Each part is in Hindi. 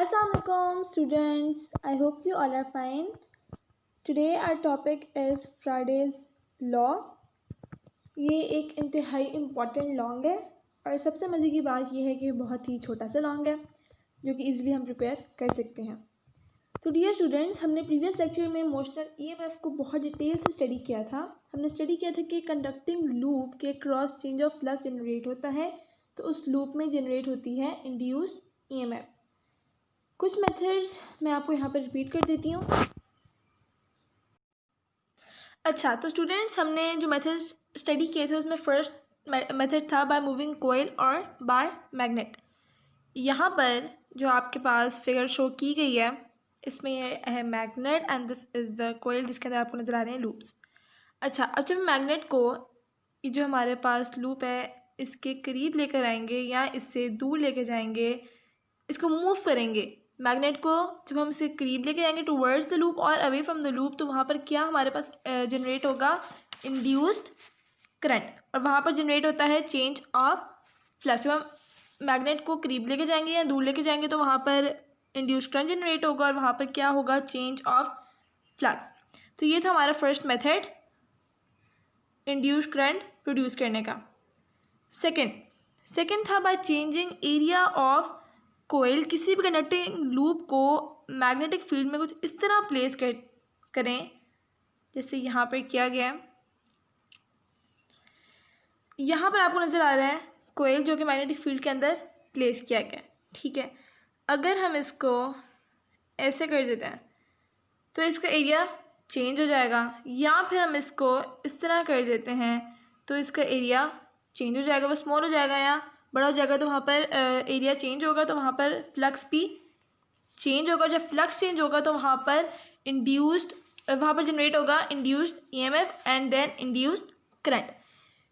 Assalamualaikum students, I hope you all are fine. Today our topic is Friday's Law. ये एक इंतहाई इम्पॉर्टेंट लॉन्ग है और सबसे मज़े की बात यह है कि बहुत ही छोटा सा लॉन्ग है जो कि ईज़िली हम प्रिपेयर कर सकते हैं. तो डियर स्टूडेंट्स, हमने प्रीवियस लेक्चर में मोशनल ईएमएफ को बहुत डिटेल से स्टडी किया था. हमने स्टडी किया था कि कंडक्टिंग लूप के cross change of flux generate होता है, तो उस लूप में जनरेट होती है इंड्यूस्ड ईएमएफ. कुछ मेथड्स मैं आपको यहाँ पर रिपीट कर देती हूँ. अच्छा, तो स्टूडेंट्स हमने जो मेथड्स स्टडी किए थे उसमें फर्स्ट मेथड था बाय मूविंग कोयल और बार मैग्नेट. यहाँ पर जो आपके पास फिगर शो की गई है इसमें यह है magnet and this is the coil जिसके अंदर आपको नज़र आ रहे हैं लूप्स. अच्छा, अब जब मैग्नेट को ये जो हमारे पास लूप है इसके करीब लेकर आएंगे या इससे दूर लेके जाएंगे, इसको मूव करेंगे. मैग्नेट को जब हम इसे करीब लेके जाएंगे टूवर्ड्स द लूप और अवे फ्रॉम द लूप, तो वहाँ पर क्या हमारे पास जनरेट होगा इंड्यूस्ड करंट, और वहाँ पर जनरेट होता है चेंज ऑफ फ्लक्स. जब हम मैग्नेट को करीब लेके जाएंगे या दूर लेके जाएंगे तो वहाँ पर इंड्यूस्ड करंट जनरेट होगा और वहाँ पर क्या होगा चेंज ऑफ फ्लक्स. तो ये था हमारा first method induced current produce करने का. सेकेंड था बाय चेंजिंग एरिया ऑफ कोयल. किसी भी कंडक्टिंग लूप को मैग्नेटिक फील्ड में कुछ इस तरह प्लेस करें जैसे यहाँ पर किया गया है. यहाँ पर आपको नज़र आ रहा है कोयल जो कि मैग्नेटिक फील्ड के अंदर प्लेस किया गया है. ठीक है, अगर हम इसको ऐसे कर देते हैं तो इसका एरिया चेंज हो जाएगा, या फिर हम इसको इस तरह कर देते हैं तो इसका एरिया चेंज हो जाएगा. वो स्मॉल हो जाएगा या बड़ा हो जाएगा, तो वहाँ पर एरिया चेंज होगा तो वहाँ पर फ्लक्स भी चेंज होगा. जब फ्लक्स चेंज होगा तो वहाँ पर जनरेट होगा induced EMF and then induced current.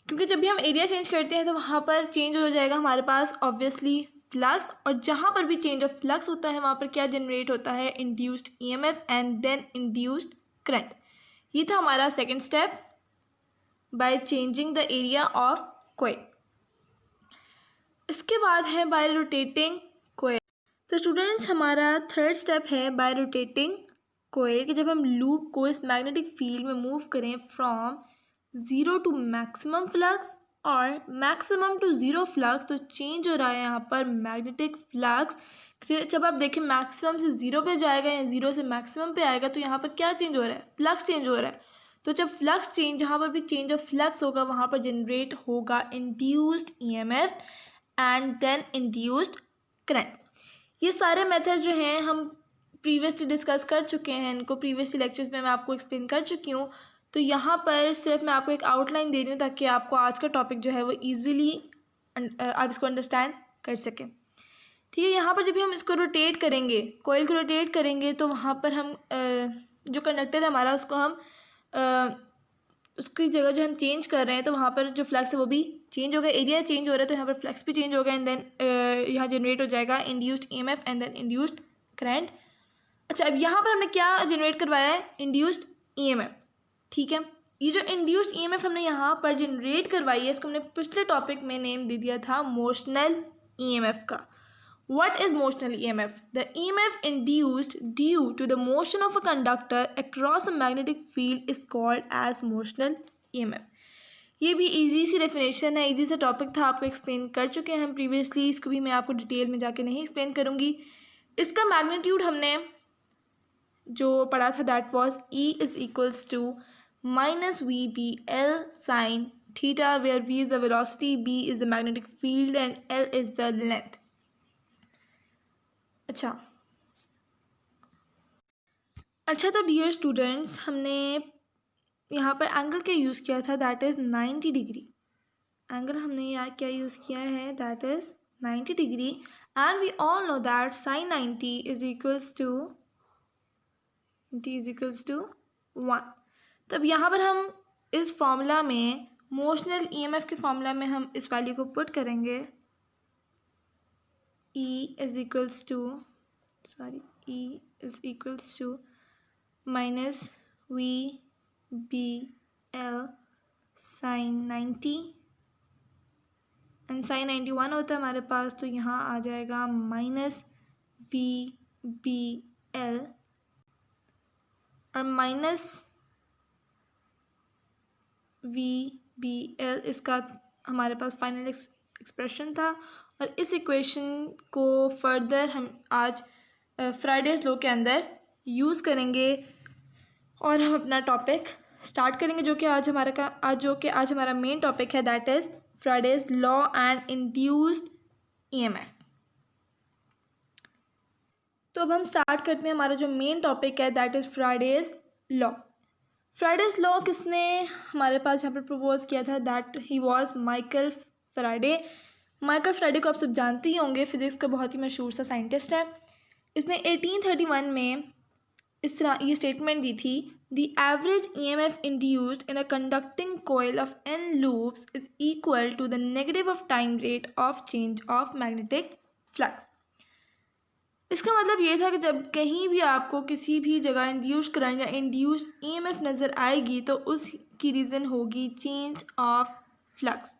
क्योंकि जब भी हम एरिया चेंज करते हैं तो वहाँ पर चेंज हो जाएगा हमारे पास ऑब्वियसली फ्लक्स, और जहाँ पर भी चेंज ऑफ फ्लक्स होता है वहाँ पर क्या जनरेट होता है induced EMF and then induced current. ये था हमारा second step by changing the area of coil. इसके बाद है बाय रोटेटिंग कोयल. तो स्टूडेंट्स हमारा थर्ड स्टेप है बाय रोटेटिंग कोयल कि जब हम लूप को इस मैग्नेटिक फील्ड में मूव करें from zero to maximum flux और मैक्सिमम टू ज़ीरो फ्लक्स, तो चेंज हो रहा है यहाँ पर मैग्नेटिक फ्लक्स. जब आप देखें मैक्सिमम से ज़ीरो पे जाएगा या ज़ीरो से मैक्सिमम पे आएगा तो यहाँ पर क्या चेंज हो रहा है, फ्लक्स चेंज हो रहा है. तो जब फ्लक्स चेंज, जहाँ पर भी चेंज ऑफ फ्लक्स होगा वहाँ पर जनरेट होगा induced EMF and then induced current. ये सारे मेथड जो हैं हम प्रीवियसली डिस्कस कर चुके हैं, इनको प्रीवियसली लेक्चर्स में मैं आपको एक्सप्लेन कर चुकी हूँ. तो यहाँ पर सिर्फ मैं आपको एक आउटलाइन दे रही हूँ ताकि आपको आज का टॉपिक जो है वो ईजिली आप इसको अंडरस्टैंड कर सकें. ठीक है, यहाँ पर जब भी हम इसको रोटेट करेंगे, कोयल को रोटेट करेंगे, तो वहाँ पर हम जो कंडक्टर है हमारा उसको हम उसकी जगह जो हम चेंज कर रहे हैं तो वहाँ पर जो फ्लक्स है वो भी चेंज होगा, एरिया चेंज हो रहा है तो यहाँ पर फ्लक्स भी चेंज होगा एंड देन यहाँ जनरेट हो जाएगा induced EMF and then induced current. अच्छा, अब यहाँ पर हमने क्या जनरेट करवाया है इंड्यूस्ड ईएमएफ. ठीक है, ये जो इंड्यूस्ड ईएमएफ हमने यहाँ पर जनरेट करवाई है इसको हमने पिछले टॉपिक में नेम दे दिया था मोशनल ईएमएफ का. What is motional EMF? The EMF induced due to the motion of a conductor across a magnetic field is called as motional EMF. ये भी इजी सी डेफिनेशन है, इजी सा टॉपिक था, आपको एक्सप्लेन कर चुके हैं हम प्रीवियसली, इसको भी मैं आपको डिटेल में जाके नहीं एक्सप्लेन करूँगी. इसका मैग्नीट्यूड हमने जो पढ़ा था that was E is equals to minus V B L sine theta, where V is the velocity, B is the magnetic field and L is the length. अच्छा, तो डियर स्टूडेंट्स हमने यहाँ पर एंगल क्या यूज़ किया था दैट इज़ 90 डिग्री. एंगल हमने यहाँ क्या यूज़ किया है that is 90 degree and we all know that sine 90 is equals to 1. तो अब यहाँ पर हम इस फॉर्मूला में मोशनल ईएमएफ के फॉर्मूला में हम इस वैल्यू को पुट करेंगे. E is equals to minus V B L sine 90 and sine 91 होता है हमारे पास, तो यहाँ आ जाएगा माइनस VBL और माइनस VBL इसका हमारे पास फाइनल एक्सप्रेशन था। और इस इक्वेशन को फर्दर हम आज फ्राइडेज लॉ के अंदर यूज़ करेंगे और हम अपना टॉपिक स्टार्ट करेंगे, जो कि आज हमारा मेन टॉपिक है, that is Fridays law and induced EMF। तो अब हम स्टार्ट करते हैं हमारा जो मेन टॉपिक है, that is Fridays law. Fridays law किसने हमारे पास यहाँ पर प्रपोज किया था? That he was Michael Faraday. Michael Faraday को आप सब जानते ही होंगे, फिजिक्स का बहुत ही मशहूर सा साइंटिस्ट है। इसने 1831 में इस तरह ये स्टेटमेंट दी थी, the average EMF induced in a conducting coil of n loops is equal to the negative of time rate of change of magnetic flux. इसका मतलब ये था कि जब कहीं भी आपको किसी भी जगह इंड्यूस करंट या इंड्यूस्ड EMF नज़र आएगी तो उसकी रीज़न होगी चेंज ऑफ फ्लक्स।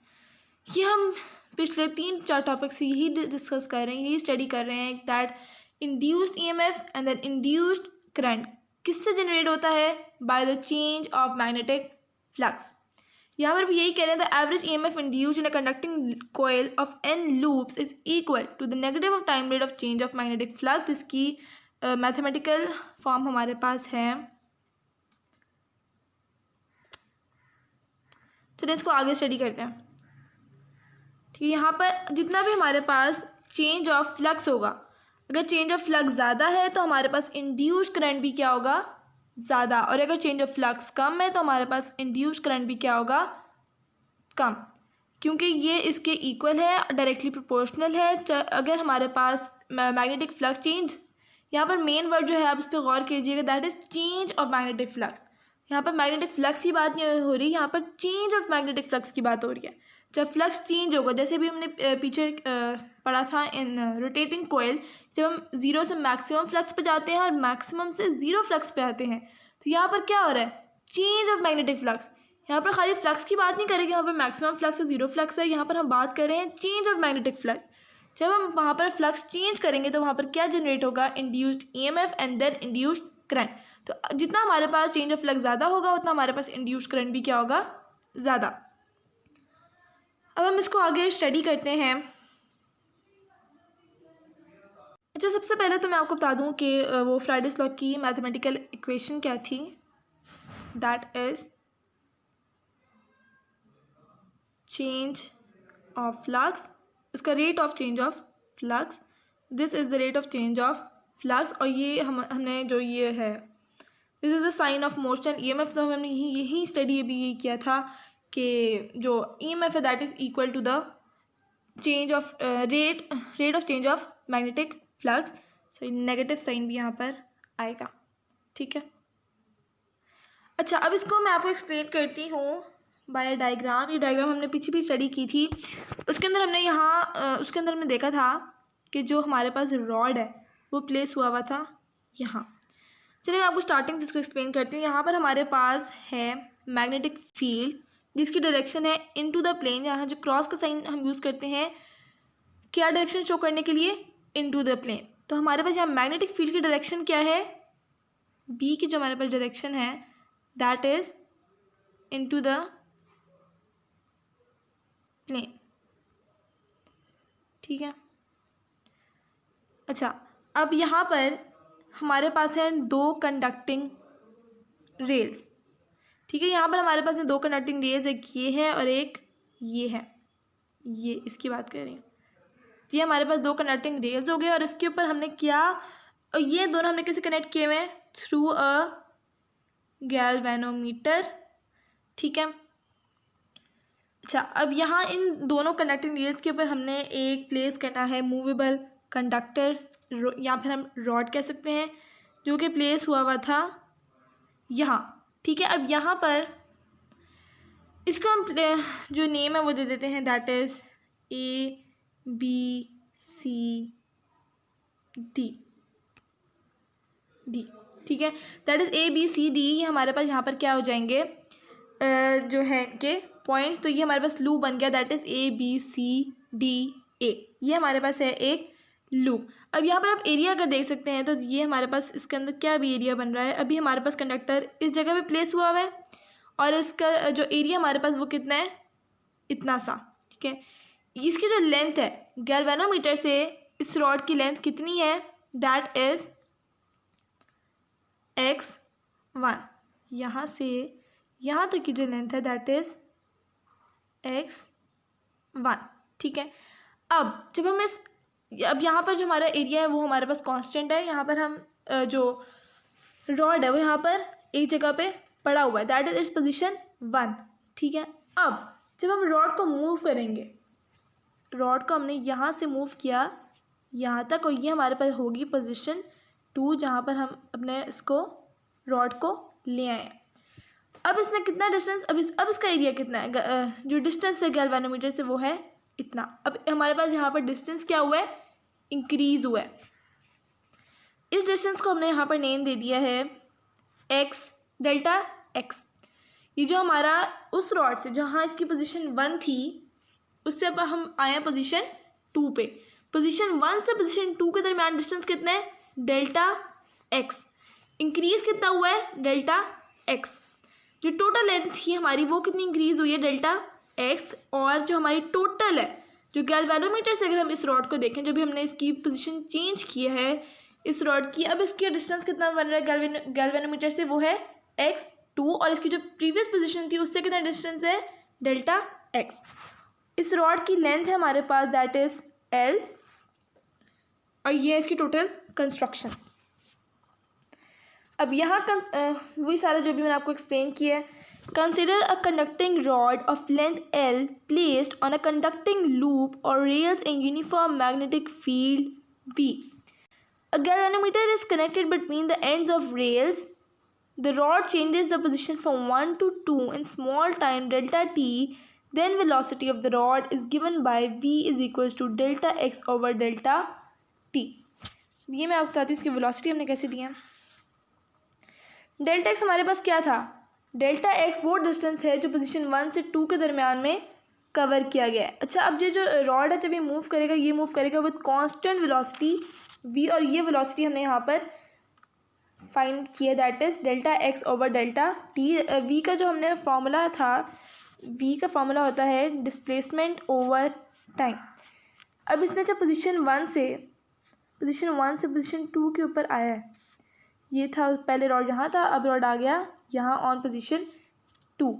ये हम पिछले 3-4 टॉपिक से यही डिस्कस कर रहे हैं, यही स्टडी कर रहे हैं, that induced EMF and then induced current किससे जनरेट होता है? By the change of magnetic flux. यहाँ पर भी यही कह रहे हैं, the average EMF induced in a conducting coil of n loops is equal to the negative of time rate of change of magnetic flux, जिसकी मैथमेटिकल फॉर्म हमारे पास है। चलिए इसको आगे स्टडी करते हैं। ठीक है, यहाँ पर जितना भी हमारे पास चेंज ऑफ फ्लक्स होगा, अगर चेंज ऑफ फ्लक्स ज़्यादा है तो हमारे पास इंड्यूस्ड करंट भी क्या होगा? ज़्यादा। और अगर चेंज ऑफ फ्लक्स कम है तो हमारे पास इंड्यूस्ड करंट भी क्या होगा? कम, क्योंकि ये इसके इक्वल है, डायरेक्टली प्रोपोर्शनल है। अगर हमारे पास मैग्नेटिक फ्लक्स चेंज, यहाँ पर मेन वर्ड जो है आप इस पर गौर कीजिएगा, that is change of magnetic flux. यहाँ पर मैग्नेटिक फ्लक्स की बात नहीं हो रही, यहाँ पर चेंज ऑफ मैग्नेटिक फ्लक्स की बात हो रही है। जब फ्लक्स चेंज होगा, जैसे भी हमने पीछे पढ़ा था इन रोटेटिंग कोयल, जब हम ज़ीरो से मैक्सिमम फ्लक्स पे जाते हैं और मैक्सिमम से ज़ीरो फ्लक्स पे आते हैं, तो यहाँ पर क्या हो रहा है? Change of magnetic flux. यहाँ पर खाली फ्लक्स की बात नहीं करेंगे, यहाँ पर मैक्सिमम फ्लक्स है, ज़ीरो फ्लक्स है, यहाँ पर हम बात कर रहे हैं चेंज ऑफ मैग्नेटिक फ्लक्स। जब हम वहाँ पर फ्लक्स चेंज करेंगे तो वहाँ पर क्या जनरेट होगा? Induced EMF and then induced current. तो जितना हमारे पास चेंज ऑफ फ्लक्स ज़्यादा होगा उतना हमारे पास इंड्यूस्ड करंट भी क्या होगा? ज़्यादा। अब हम इसको आगे स्टडी करते हैं। अच्छा, सबसे पहले तो मैं आपको बता दूं कि वो फ्राइडेज लॉ की मैथमेटिकल इक्वेशन क्या थी, that is change of flux, इसका rate of change of flux, this is the rate of change of flux. और ये हमने जो ये है, this is the sign of motion EMF। तो हमने यही स्टडी अभी ये किया था कि जो EMF है that is equal to the change of rate of change of magnetic flux. Sorry, negative sign भी यहाँ पर आएगा। ठीक है, अच्छा, अब इसको मैं आपको एक्सप्लेन करती हूँ बाय डायग्राम। ये डायग्राम हमने पीछे भी स्टडी की थी, उसके अंदर हमने देखा था कि जो हमारे पास रॉड है वो प्लेस हुआ हुआ था यहाँ। चलिए मैं आपको स्टार्टिंग से इसको एक्सप्लेन करती हूँ। यहाँ पर हमारे पास है मैग्नेटिक फील्ड जिसकी डायरेक्शन है इनटू द प्लेन। यहाँ जो क्रॉस का साइन हम यूज़ करते हैं क्या डायरेक्शन शो करने के लिए? Into the plane. तो हमारे पास यहाँ मैग्नेटिक फील्ड की डायरेक्शन क्या है? बी की जो हमारे पास डायरेक्शन है that is into the plane. ठीक है, अच्छा, अब यहाँ पर हमारे पास है दो कंडक्टिंग रेल्स। ठीक है, यहाँ पर हमारे पास है दो कंडक्टिंग रेल्स, एक ये है और एक ये है, ये इसकी बात कर रही हूँ। ये हमारे पास दो कंडक्टिंग रेल्स हो गए और इसके ऊपर हमने क्या, और ये दोनों हमने कैसे कनेक्ट किए हुए हैं? Through a galvanometer. ठीक है, अच्छा, अब यहाँ इन दोनों कंडक्टिंग रेल्स के ऊपर हमने एक प्लेस करना है मूवेबल कंडक्टर, या फिर हम रॉड कह सकते हैं, जो कि प्लेस हुआ था यहाँ। ठीक है, अब यहाँ पर इसको हम जो नेम है वो दे देते हैं, दैट इज़ ABCD। ठीक है, दैट इज़ ABCD। ये हमारे पास यहाँ पर क्या हो जाएंगे जो है के पॉइंट्स। तो ये हमारे पास लूप बन गया, दैट इज़ ABCDA। ये हमारे पास है एक लूप। अब यहाँ पर आप एरिया अगर देख सकते हैं तो ये हमारे पास इसके अंदर क्या भी एरिया बन रहा है। अभी हमारे पास कंडक्टर इस जगह पे प्लेस हुआ हुआ है और इसका जो एरिया हमारे पास वो कितना है, इतना सा, ठीक है। इसकी जो लेंथ है गैल्वेनोमीटर से इस रॉड की लेंथ कितनी है, दैट इज x1। यहाँ से यहाँ तक की जो लेंथ है दैट इज x1, ठीक है। अब जब हम अब यहाँ पर जो हमारा एरिया है वो हमारे पास कांस्टेंट है। यहाँ पर हम जो रॉड है वो यहाँ पर एक जगह पे पड़ा हुआ है, दैट इज इट्स पोजीशन 1, ठीक है। अब जब हम रॉड को मूव करेंगे, रॉड को हमने यहाँ से मूव किया यहाँ तक और ये हमारे पास होगी पोजीशन 2 जहाँ पर हम अपने इसको रॉड को ले आए। अब इसने कितना डिस्टेंस, अब इसका एरिया कितना है, जो डिस्टेंस है गैल्वेनोमीटर से वो है इतना। अब हमारे पास यहाँ पर डिस्टेंस क्या हुआ है, इंक्रीज हुआ है। इस डिस्टेंस को हमने यहाँ पर नेम दे दिया है एक्स, डेल्टा एक्स। ये जो हमारा उस रॉड से जहाँ इसकी पोजीशन 1 थी उससे अब हम आए हैं पोजीशन 2 पे। पोजीशन 1 से पोजीशन 2 के दरमियान डिस्टेंस कितना है, डेल्टा एक्स। इंक्रीज कितना हुआ है, डेल्टा एक्स। जो टोटल लेंथ थी हमारी वो कितनी इंक्रीज हुई है, डेल्टा एक्स। और जो हमारी टोटल है जो गैल्वेनोमीटर से अगर हम इस रॉड को देखें, जब भी हमने इसकी पोजीशन चेंज की है इस रॉड की, अब इसकी डिस्टेंस कितना बन रहा है गैल्वेनोमीटर से, वो है x2। और इसकी जो प्रीवियस पोजीशन थी उससे कितना डिस्टेंस है, डेल्टा एक्स। इस रॉड की लेंथ है हमारे पास दैट इज l और ये है इसकी टोटल कंस्ट्रक्शन। अब यहाँ वही सारा जो भी मैंने आपको एक्सप्लेन किया है। Consider a conducting rod of length L placed on a conducting loop और rails in uniform magnetic field B. A galvanometer is connected between the ends of rails. The rod changes the position from 1 to 2 in small time delta t. Then velocity of the rod is given by v is equals to delta x over delta t. ये मैं आपको बताती हूँ इसकी वेलोसिटी हमने कैसे दी है। डेल्टा एक्स हमारे पास क्या था, डेल्टा एक्स वो डिस्टेंस है जो पोजीशन 1 से 2 के दरमियान में कवर किया गया है। अच्छा, अब ये जो रॉड है जब ये मूव करेगा विद कांस्टेंट वेलोसिटी v और ये वेलोसिटी हमने यहाँ पर फाइंड किया that is delta x over delta T. v का जो हमने फॉर्मूला था, v का फॉर्मूला होता है डिस्प्लेसमेंट ओवर टाइम। अब इसने जब पोजीशन 1 से पोजीशन 2 के ऊपर आया है, ये था पहले रॉड यहाँ था, अब रॉड आ गया यहाँ ऑन पोजीशन 2,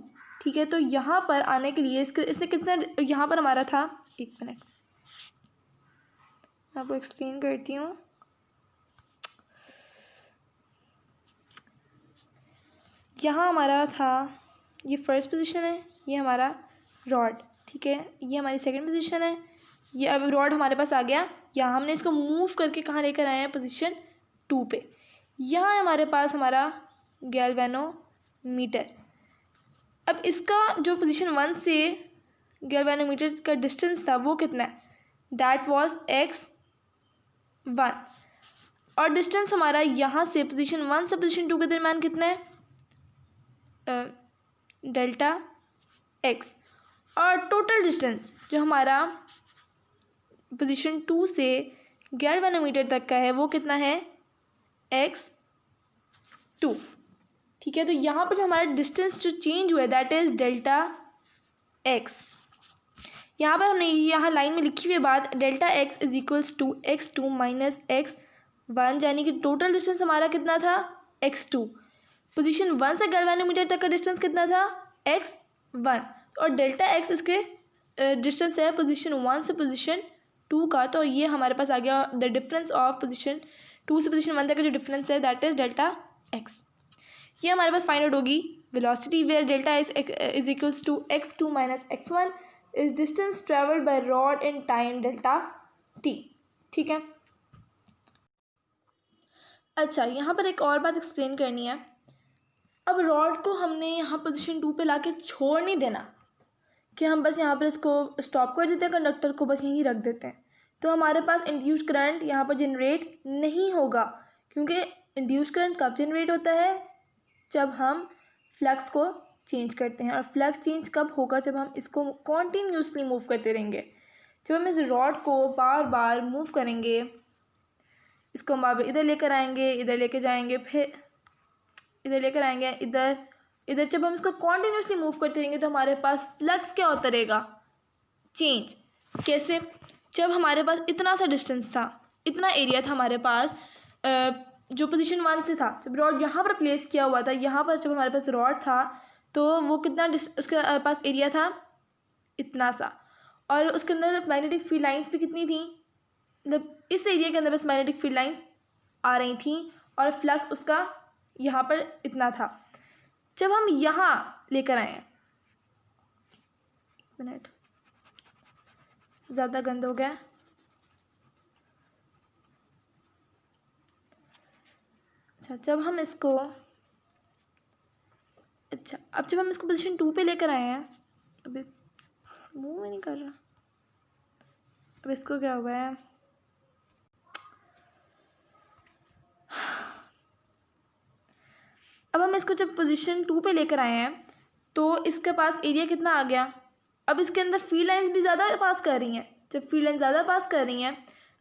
ठीक है। तो यहाँ पर आने के लिए इसने कितना यहाँ पर हमारा था, एक मिनट मैं आपको एक्सप्लेन करती हूँ। यहाँ हमारा था ये फर्स्ट पोजीशन है, ये हमारा रॉड, ठीक है। ये हमारी सेकंड पोजीशन है, ये अब रॉड हमारे पास आ गया यहाँ, हमने इसको मूव करके कहाँ लेकर आए हैं, पोजीशन 2 पे। यहाँ हमारे पास हमारा गैल्वेनोमीटर। अब इसका जो पोजीशन 1 से गैल्वेनोमीटर का डिस्टेंस था वो कितना है, दैट वाज x1। और डिस्टेंस हमारा यहाँ से पोजीशन 1 से पोजीशन 2 के दरम्यान कितना है, डेल्टा एक्स। और टोटल डिस्टेंस जो हमारा पोजीशन 2 से गैल्वेनोमीटर तक का है वो कितना है, x2, ठीक है। तो यहाँ पर जो हमारा डिस्टेंस जो चेंज हुआ है दैट इज डेल्टा एक्स। यहाँ पर हमने यहाँ लाइन में लिखी हुई बात delta x is equals to x2 minus x1, यानी कि टोटल डिस्टेंस हमारा कितना था, x2। पोजीशन 1 से गैल्वेनोमीटर तक का डिस्टेंस कितना था, x1। और डेल्टा एक्स इसके डिस्टेंस है पोजीशन 1 से पोजीशन 2 का। तो ये हमारे पास आ गया द डिफरेंस ऑफ पोजीशन 2 से पोजीशन 1 तक का जो डिफरेंस है दैट इज डेल्टा एक्स। ये हमारे पास फाइंड आउट होगी velocity where delta x is equals to x2 minus x1 is distance travelled by rod in time delta t, ठीक है। अच्छा, यहाँ पर एक और बात एक्सप्लेन करनी है। अब रॉड को हमने यहाँ पोजीशन 2 पे लाके छोड़ नहीं देना कि हम बस यहाँ पर इसको स्टॉप कर देते हैं, कंडक्टर को बस यहीं रख देते हैं, तो हमारे पास इंड्यूस्ड करंट यहाँ पर जनरेट नहीं होगा। क्योंकि इंड्यूस्ड करंट कब जनरेट होता है, जब हम फ्लक्स को चेंज करते हैं। और फ्लक्स चेंज कब होगा, जब हम इसको कॉन्टीन्यूसली मूव करते रहेंगे। जब हम इस रॉड को बार बार मूव करेंगे, इसको हम बार बार इधर लेकर आएंगे, इधर लेकर जाएंगे, फिर इधर लेकर आएंगे, इधर इधर, जब हम इसको कॉन्टिन्यूसली मूव करते रहेंगे तो हमारे पास फ्लक्स क्या होता रहेगा, चेंज। कैसे? जब हमारे पास इतना सा डिस्टेंस था, इतना एरिया था हमारे पास, जो पोजीशन 1 से था, जब रॉड यहाँ पर प्लेस किया हुआ था, यहाँ पर जब हमारे पास रॉड था तो वो कितना उसके पास एरिया था, इतना सा, और उसके अंदर मैग्नेटिक फील्ड लाइंस भी कितनी थी, मतलब इस एरिया के अंदर बस मैग्नेटिक फील्ड लाइंस आ रही थी और फ्लक्स उसका यहाँ पर इतना था। जब हम यहाँ लेकर आए, मिनट ज़्यादा गंद हो गया, अच्छा जब हम इसको, अच्छा अब जब हम इसको पोजीशन 2 पे लेकर आए हैं, अभी मूव ही नहीं कर रहा, अब इसको क्या हुआ है, अब हम इसको जब पोजीशन 2 पे लेकर आए हैं तो इसके पास एरिया कितना आ गया, अब इसके अंदर फील्ड लाइंस भी ज़्यादा पास कर रही हैं, जब फील्ड लाइन ज़्यादा पास कर रही हैं,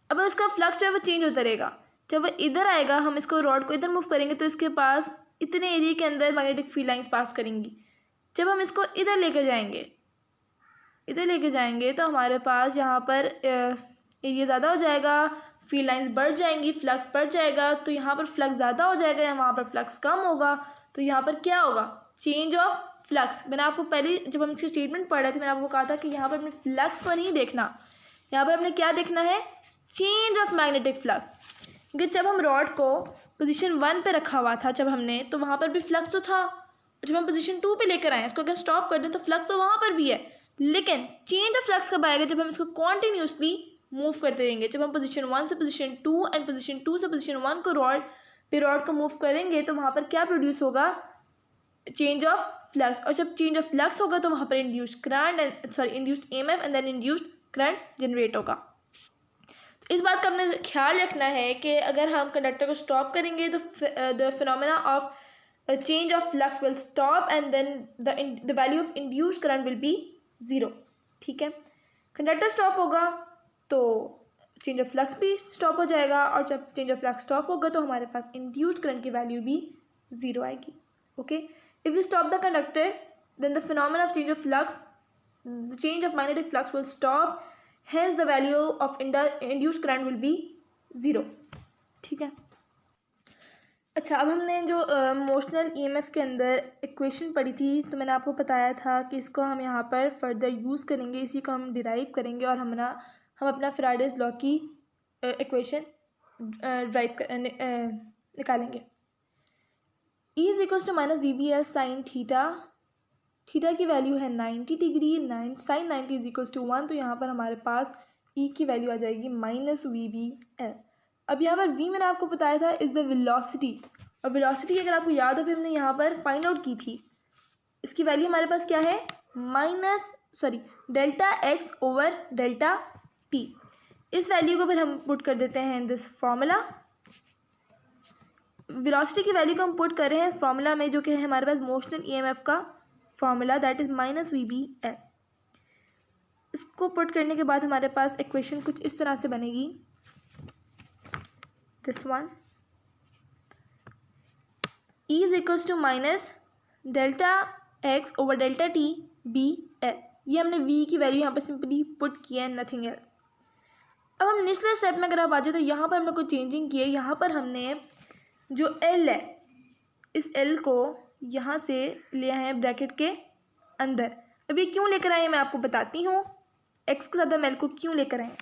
अब इसका फ्लक्स जो है वो चेंज होता रहेगा। जब वो इधर आएगा, हम इसको रॉड को इधर मूव करेंगे तो इसके पास इतने एरिया के अंदर मैग्नेटिक फील्ड लाइंस पास करेंगी। जब हम इसको इधर लेकर जाएंगे, इधर लेकर जाएंगे तो हमारे पास यहाँ पर एरिया ज़्यादा हो जाएगा, फील्ड लाइंस बढ़ जाएंगी, फ्लक्स बढ़ जाएगा, तो यहाँ पर फ्लक्स ज़्यादा हो जाएगा, यहाँ पर फ्लक्स कम होगा, तो यहाँ पर क्या होगा, चेंज ऑफ फ्लक्स। मैंने आपको पहले जब हम इसकी स्टेटमेंट पढ़ रहे थे मैंने आपको कहा था कि यहाँ पर अपने फ्लक्स को नहीं देखना, यहाँ पर हमने क्या देखना है, चेंज ऑफ मैग्नेटिक फ्लक्स। क्योंकि जब हम रॉड को पोजीशन 1 पे रखा हुआ था जब हमने, तो वहाँ पर भी फ्लक्स तो था, जब हम पोजीशन 2 पे लेकर आए, इसको अगर स्टॉप कर दें तो फ्लक्स तो वहाँ पर भी है, लेकिन चेंज ऑफ फ्लक्स कब आएगा, जब हम इसको कॉन्टिन्यूसली मूव करते रहेंगे। जब हम पोजीशन 1 से पोजीशन 2 एंड पोजीशन 2 से पोजीशन 1 को रॉड को मूव करेंगे तो वहाँ पर क्या प्रोड्यूस होगा, चेंज ऑफ फ्लक्स, और जब चेंज ऑफ फ्लक्स होगा तो वहाँ पर induced current induced EMF and then induced current generate होगा। तो इस बात का हमने ख्याल रखना है कि अगर हम कंडक्टर को स्टॉप करेंगे तो the phenomena of change of flux will stop and then the value of induced current will be 0। ठीक है, कंडक्टर स्टॉप होगा तो चेंज ऑफ फ्लक्स भी स्टॉप हो जाएगा, और जब चेंज ऑफ फ्लक्स स्टॉप होगा तो हमारे पास इंड्यूस्ड करंट की वैल्यू भी 0 आएगी। Okay, if we stop the conductor then the phenomenon of change of flux, the change of magnetic flux will stop, hence the value of induced current will be 0। ठीक है, अच्छा अब हमने जो मोशनल ईएमएफ के अंदर इक्वेशन पढ़ी थी तो मैंने आपको बताया था कि इसको हम यहाँ पर फर्दर यूज़ करेंगे, इसी को हम डिराइव करेंगे और हम अपना फैराडेज लॉ की इक्वेशन निकालेंगे। E is equals to minus V B L sine theta, theta की वैल्यू है 90 degree, sine 90 is equals to 1, तो यहाँ पर हमारे पास E की वैल्यू आ जाएगी माइनस वी बी एल। अब यहाँ पर V मैंने आपको बताया था इज़ द वेलोसिटी, और वेलोसिटी अगर आपको याद हो फिर हमने यहाँ पर फाइंड आउट की थी, इसकी वैल्यू हमारे पास क्या है, delta x over delta T. इस वैल्यू को फिर हम पुट कर देते हैं इन दिस फॉर्मूला, वेलोसिटी की वैल्यू को हम पुट कर रहे हैं इस फॉर्मूला में जो कि है हमारे पास मोशनल ईएमएफ का formula, that is minus V B L. इसको पुट करने के बाद हमारे पास इक्वेशन कुछ इस तरह से बनेगी, this one, E is equals to minus delta x over delta t B L. ये हमने V की वैल्यू यहाँ पर सिंपली पुट किया है, नथिंग एल्स। अब हम नेक्स्ट स्टेप में अगर आप आ जाए तो यहाँ पर हमने कोई चेंजिंग की है, यहाँ पर हमने जो L है इस L को यहाँ से लिया है ब्रैकेट के अंदर। अब ये क्यों लेकर आए मैं आपको बताती हूँ, x के साथ हम L को क्यों लेकर आए।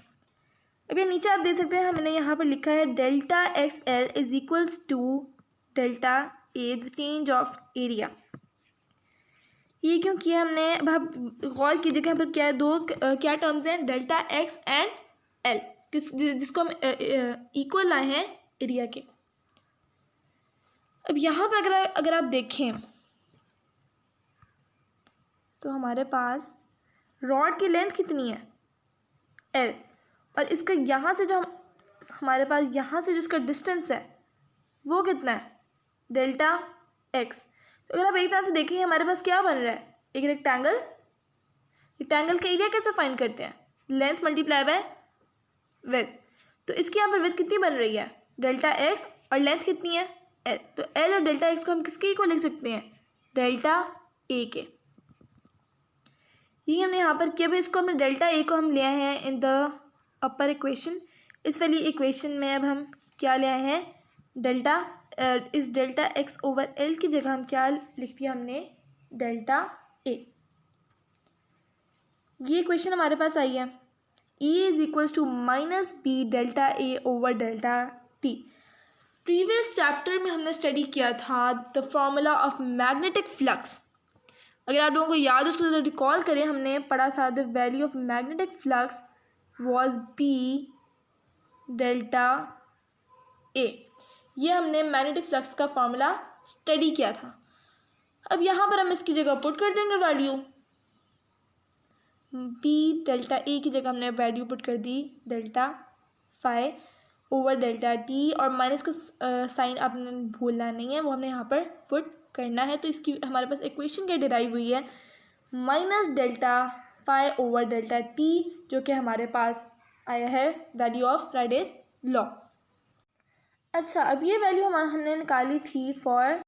अब ये नीचे आप देख सकते हैं हमने यहाँ पर लिखा है delta x L is equals to delta A the change of area. ये क्यों किया हमने, अब आप गौर कीजिएगा यहाँ पर क्या है, दो क्या टर्म्स हैं, डेल्टा एक्स एंड एल, जिसको हम इक्वल लाए हैं एरिया के। अब यहाँ पर अगर आप देखें तो हमारे पास रॉड की लेंथ कितनी है L, और इसका यहाँ से जो हमारे पास यहाँ से जो इसका डिस्टेंस है वो कितना है, डेल्टा एक्स। तो अगर आप एक तरह से देखेंगे हमारे पास क्या बन रहा है, एक रेक्टेंगल। रेक्टेंगल का एरिया कैसे फाइंड करते हैं, लेंथ मल्टीप्लाई बाय विथ। तो इसकी यहाँ पर विथ कितनी बन रही है, डेल्टा एक्स, और लेंथ कितनी है, एल। तो एल और डेल्टा एक्स को हम किसके को लिख सकते हैं, डेल्टा ए के। ये हमने यहाँ पर किया भाई, इसको हमने डेल्टा ए को हम ले आए हैं इन द अपर इक्वेशन। इस वाली इक्वेशन में अब हम क्या ले आए हैं, डेल्टा, इस डेल्टा एक्स ओवर एल की जगह हम क्या लिख दिया हमने, डेल्टा ए। ये इक्वेशन हमारे पास आई है, E is equals to minus B delta A over delta t. Previous chapter में हमने स्टडी किया था the formula of magnetic flux. अगर आप लोगों को याद है उसको ज़रा रिकॉल करें, हमने पढ़ा था the value of magnetic flux was B delta A. ये हमने मैग्नेटिक फ्लक्स का फॉर्मूला स्टडी किया था। अब यहाँ पर हम इसकी जगह पुट कर देंगे वैल्यू, बी डेल्टा ए की जगह हमने वैल्यू पुट कर दी delta phi over delta t, और माइनस का साइन आपने भूलना नहीं है, वो हमने यहाँ पर पुट करना है। तो इसकी हमारे पास इक्वेशन क्या डिराइव हुई है, minus delta phi over delta t, जो कि हमारे पास आया है वैल्यू ऑफ फ्राइडेज लॉ। अच्छा, अब ये वैल्यू हमने निकाली थी फॉर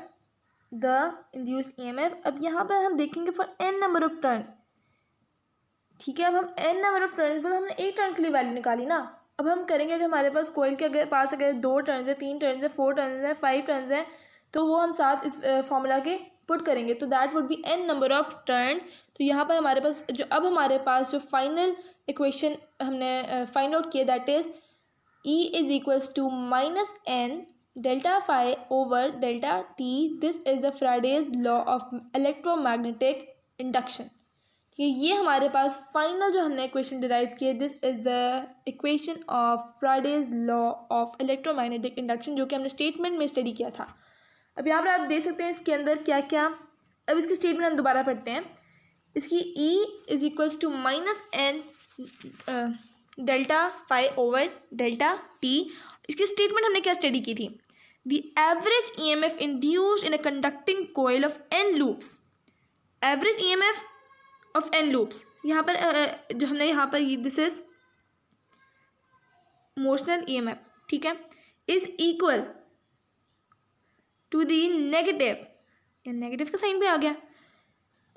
द इंड्यूस्ड ईएमएफ। अब यहाँ पर हम देखेंगे for N number of turn, ठीक है। अब हम एन नंबर ऑफ टर्न, तो हमने एक टर्न के लिए वैल्यू निकाली ना। अब हम करेंगे कि हमारे पास कोयल के पास अगर 2 टर्न्स है, 3 टर्न्स है, 4 टर्न्स है, 5 टर्न्स है, तो वो हम साथ इस फॉर्मूला के पुट करेंगे, तो that would be N number of turns. तो यहाँ पर हमारे पास जो अब हमारे पास जो फाइनल इक्वेशन हमने फाइंड आउट किया, that is E is equals to minus N delta phi over delta t. This is the Faraday's law of electromagnetic induction. ये हमारे पास फाइनल जो हमने इक्वेशन डिराइव किया, this is the equation of Faraday's law of electromagnetic induction, जो कि हमने स्टेटमेंट में स्टडी किया था। अब यहाँ पर आप देख सकते हैं इसके अंदर क्या क्या। अब इसकी स्टेटमेंट हम दोबारा पढ़ते हैं। इसकी E is equals to minus N delta phi over delta t. इसकी स्टेटमेंट हमने क्या स्टडी की थी, the average EMF induced in a conducting coil of n loops. Average EMF of n loops, यहाँ पर जो हमने यहाँ पर दिस इज मोशनल EMF, ठीक है, is equal to the negative, negative का साइन भी आ गया,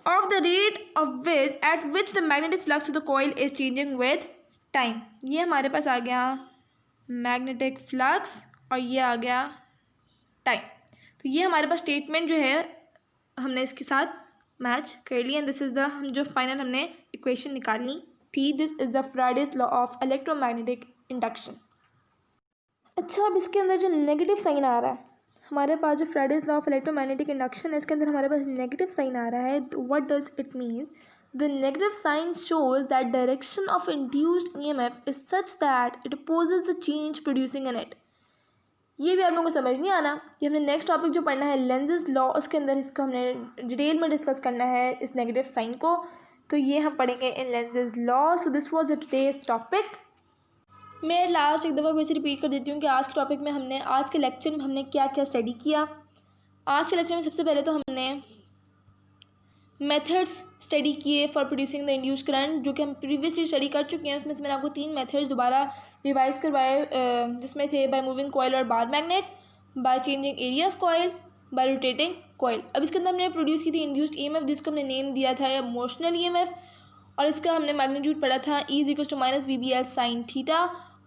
of the rate of which at which the magnetic flux of the coil is changing with time. ये हमारे पास आ गया मैग्नेटिक फ्लक्स और ये आ गया टाइम। तो ये हमारे पास स्टेटमेंट जो है हमने इसके साथ मैच कर लिया। दिस इज़ द हम जो फाइनल हमने इक्वेशन निकालनी थी, this is the Faraday's law of electromagnetic induction. अच्छा, अब इसके अंदर जो नेगेटिव साइन आ रहा है, हमारे पास जो Fridays law of electromagnetic induction है, इसके अंदर हमारे पास नेगेटिव साइन आ रहा है। What does it mean, the negative sign shows that direction of induced EMF is such that it opposes the change producing in it. ये भी आप लोगों को समझ नहीं आना, ये हमने नेक्स्ट टॉपिक जो पढ़ना है लेंजेस लॉ, उसके अंदर इसको हमने डिटेल में डिस्कस करना है इस नेगेटिव साइन को, तो ये हम पढ़ेंगे in Lenz's law. So this was the today's topic. मैं लास्ट एक दफ़ा फिर से रिपीट कर देती हूँ कि आज के टॉपिक में हमने, आज के लेक्चर में हमने क्या क्या स्टडी किया। आज के लेक्चर में सबसे पहले तो हमने मेथड्स स्टडी किए for producing the induced current, जो कि हम प्रीवियसली स्टडी कर चुके हैं। उसमें से मैंने आपको 3 मेथड्स दोबारा रिवाइज करवाए, जिसमें थे बाय मूविंग कॉइल और bar magnet, by changing area of coil, bye rotating coil. अब इसके अंदर हमने प्रोड्यूस की थी इंड्यूस्ड EMF, जिसको हमने नेम दिया था मोशनल EMF, और इसका हमने मैग्नीट्यूड पढ़ा था E is equal to minus VBL sine theta,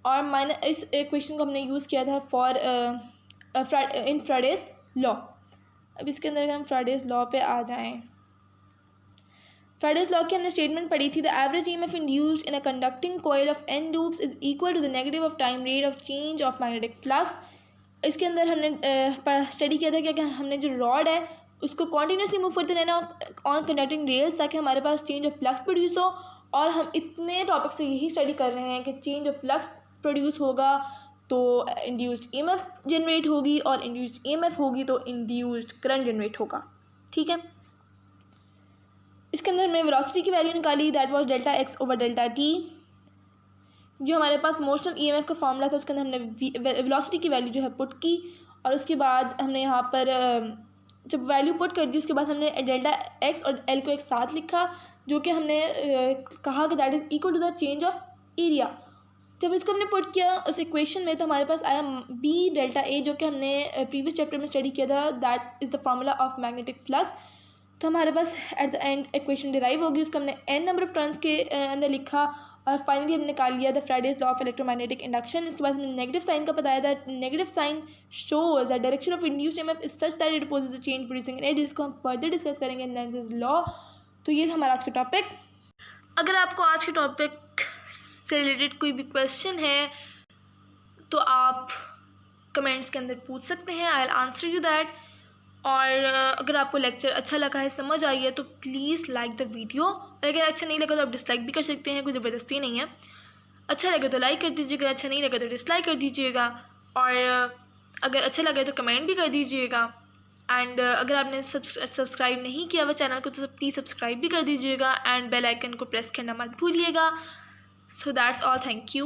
और माइनस इस इक्वेशन को हमने यूज़ किया था फॉर इन फ्राइडेज लॉ। अब इसके अंदर हम फ्राइडेज लॉ पे आ जाएँ। फ्राइडेज लॉ की हमने स्टेटमेंट पढ़ी थी, the average EMF induced in a conducting coil of n loops is equal to the negative of time rate of change of magnetic flux. इसके अंदर हमने स्टडी किया था कि हमने जो रॉड है उसको कॉन्टीन्यूसली मूव करते रहना ऑन कंडक्टिंग रेल्स, ताकि हमारे पास चेंज ऑफ फ्लक्स प्रोड्यूस हो। और हम इतने टॉपिक से यही स्टडी कर रहे हैं कि चेंज ऑफ फ्लक्स प्रोड्यूस होगा तो इंड्यूस्ड EMF जनरेट होगी, और इंड्यूस्ड EMF होगी तो इंड्यूस्ड करंट जनरेट होगा, ठीक है। इसके अंदर हमने वेलोसिटी की वैल्यू निकाली, that was delta x over delta t. जो हमारे पास मोशनल EMF का फॉर्मूला था, उसके अंदर हमने वेलोसिटी की वैल्यू जो है पुट की, और उसके बाद हमने यहाँ पर जब वैल्यू पुट कर दी उसके बाद हमने डेल्टा एक्स और एल को एक साथ लिखा, जो कि हमने कहा कि that is equal to the change of area. जब इसको हमने पुट किया उस इक्वेशन में तो हमारे पास आया बी डेल्टा ए, जो कि हमने प्रीवियस चैप्टर में स्टडी किया था, that is the formula of magnetic flux. तो हमारे पास at the end equation derive होगी, उसको हमने एन नंबर ऑफ टर्न्स के अंदर लिखा और फाइनली हमने निकाल लिया the Faraday's law of electromagnetic induction. इसके बाद हमने नेगेटिव साइन का बताया था, negative sign shows the direction of induced EMF is such that it opposes the change producing energy, जिसको हम फर्दर डिस्कस करेंगे इन लेंज़ेस लॉ। तो ये था हमारा आज का टॉपिक। अगर आपको आज के टॉपिक से रिलेटेड कोई भी क्वेश्चन है तो आप कमेंट्स के अंदर पूछ सकते हैं, I will answer you that. और अगर आपको लेक्चर अच्छा लगा है, समझ आई है, तो प्लीज़ लाइक द वीडियो। और अगर अच्छा नहीं लगा तो आप डिसलाइक भी कर सकते हैं, कोई ज़बरदस्ती नहीं है। अच्छा लगे तो लाइक कर दीजिएगा, अच्छा नहीं लगा तो डिसलाइक कर दीजिएगा। और अगर अच्छा लगे तो कमेंट भी कर दीजिएगा। एंड अगर आपने सब्सक्राइब नहीं किया हुआ चैनल को तो प्लीज़ सब्सक्राइब भी कर दीजिएगा एंड बेल आइकन को प्रेस करना मत भूलिएगा। So that's all, thank you.